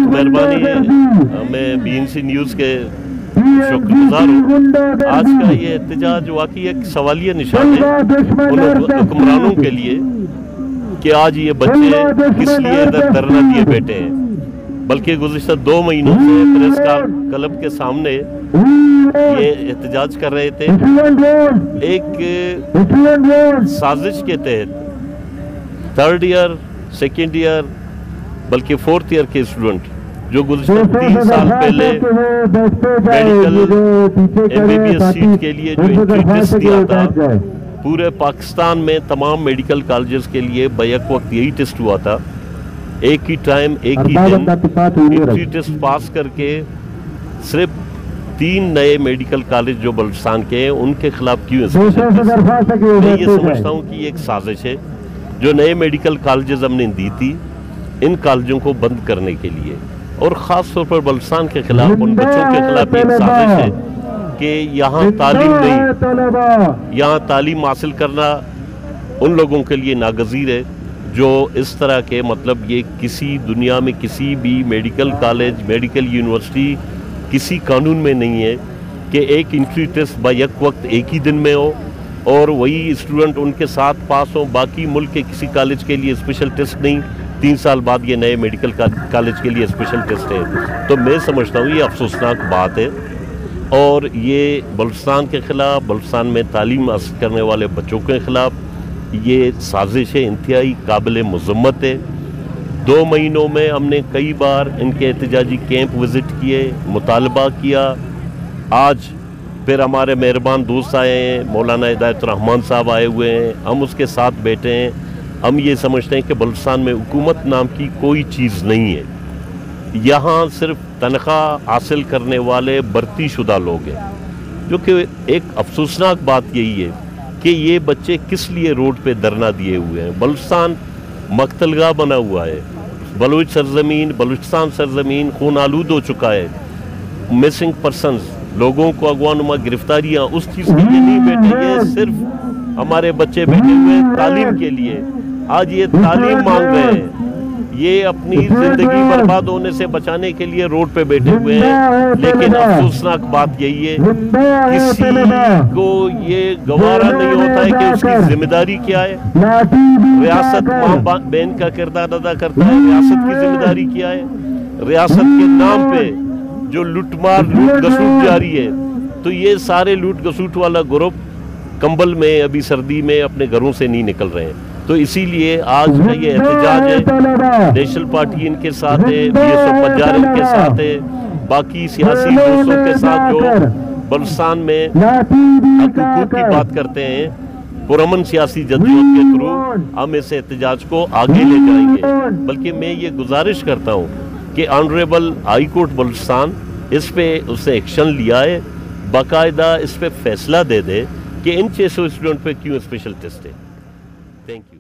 مہربانی ہے، میں BNC نیوز کے شکر گزار ہوں۔ آج کا یہ احتجاج واقعی ایک سوالیہ نشان ہے ان حکمرانوں کے لیے کہ آج یہ بچے کس لیے ادھر دھرنا دیے بیٹھے ہیں، بلکہ گزشتہ 2 مہینوں سے پریس کلب کے سامنے یہ احتجاج کر رہے تھے ایک سازش کے تحت 3rd ایئر 2nd ایئر بلکہ 4th ایئر کے اسٹوڈنٹ جو گزشتہ 3 سال پہلے میڈیکل MBBS سیٹ کے لیے جو انٹری ٹیسٹ دیا تھا، پورے پاکستان میں تمام میڈیکل کالجز کے لیے بیک وقت یہی ٹیسٹ ہوا تھا، ایک ہی ٹائم ایک ہی دن انٹری ٹیسٹ پاس کر کے صرف 3 نئے میڈیکل کالج جو بلوچستان کے ہیں ان کے خلاف کیوں اسپیشل ٹیسٹ؟ میں یہ سمجھتا ہوں کہ یہ ایک سازش ہے جو نئے میڈیکل کالجز ہم نے دی تھی ان کالجوں کو بند کرنے کے لیے، اور خاص طور پر بلوچستان کے خلاف ان بچوں کے خلاف ایک سازش ہے کہ یہاں تعلیم نہیں، یہاں تعلیم حاصل کرنا ان لوگوں کے لیے ناگزیر ہے جو اس طرح کے مطلب یہ کسی دنیا میں کسی بھی میڈیکل کالج میڈیکل یونیورسٹی کسی قانون میں نہیں ہے کہ ایک انٹری ٹیسٹ بیک وقت ایک ہی دن میں ہو اور وہی اسٹوڈنٹ ان کے ساتھ پاس ہوں، باقی ملک کے کسی کالج کے لیے اسپیشل ٹیسٹ نہیں، 3 سال بعد یہ نئے میڈیکل کالج کے لیے اسپیشل ٹیسٹ ہے۔ تو میں سمجھتا ہوں یہ افسوسناک بات ہے، اور یہ بلوچستان کے خلاف، بلوچستان میں تعلیم حاصل کرنے والے بچوں کے خلاف یہ سازش ہے، انتہائی قابل مذمت ہے۔ 2 مہینوں میں ہم نے کئی بار ان کے احتجاجی کیمپ وزٹ کیے، مطالبہ کیا، آج پھر ہمارے مہربان دوست آئے ہیں، مولانا ہدایت الرحمان صاحب آئے ہوئے ہیں، ہم اس کے ساتھ بیٹھے ہیں۔ ہم یہ سمجھتے ہیں کہ بلوچستان میں حکومت نام کی کوئی چیز نہیں ہے، یہاں صرف تنخواہ حاصل کرنے والے بھرتی شدہ لوگ ہیں، جو کہ ایک افسوسناک بات یہی ہے کہ یہ بچے کس لیے روڈ پہ دھرنا دیے ہوئے ہیں۔ بلوچستان مقتل گاہ بنا ہوا ہے، بلوچ سرزمین بلوچستان سرزمین خون آلود ہو چکا ہے، مسنگ پرسنز لوگوں کو اغوا نما گرفتاریاں اس چیز کے لیے نہیں بیٹھے، یہ صرف ہمارے بچے بیٹھے ہوئے تعلیم کے لیے، آج یہ تعلیم مانگ رہے ہیں، یہ اپنی زندگی برباد ہونے سے بچانے کے لیے روڈ پہ بیٹھے ہوئے ہیں۔ لیکن افسوسناک بات یہی ہے کسی کو یہ گوارا نہیں ہوتا ہے کہ اس کی ذمہ داری کیا ہے، ریاست ماں بہن کا کردار ادا کرتا ہے، ریاست کی ذمہ داری کیا ہے، ریاست کے نام پہ جو لوٹ گسوٹ جاری ہے، تو یہ سارے لوٹ گسوٹ والا گروپ کمبل میں ابھی سردی میں اپنے گھروں سے نہیں نکل رہے ہیں۔ تو اسی لیے آج کا یہ احتجاج ہے، نیشنل پارٹی ان کے ساتھ ہے، BSO پنجار ان کے ساتھ ہے، باقی سیاسی دوستوں کے ساتھ جو بلوچستان میں حقوق کی بات کرتے ہیں، پرامن سیاسی جدوجہد کے تھرو ہم اس احتجاج کو آگے لے جائیں گے۔ بلکہ میں یہ گزارش کرتا ہوں کہ آنریبل ہائی کورٹ بلوچستان اس پہ اس نے ایکشن لیا ہے، باقاعدہ اس پہ فیصلہ دے دے کہ ان 600 اسٹوڈنٹ پہ کیوں اسپیشل ٹیسٹ ہے۔ Thank you.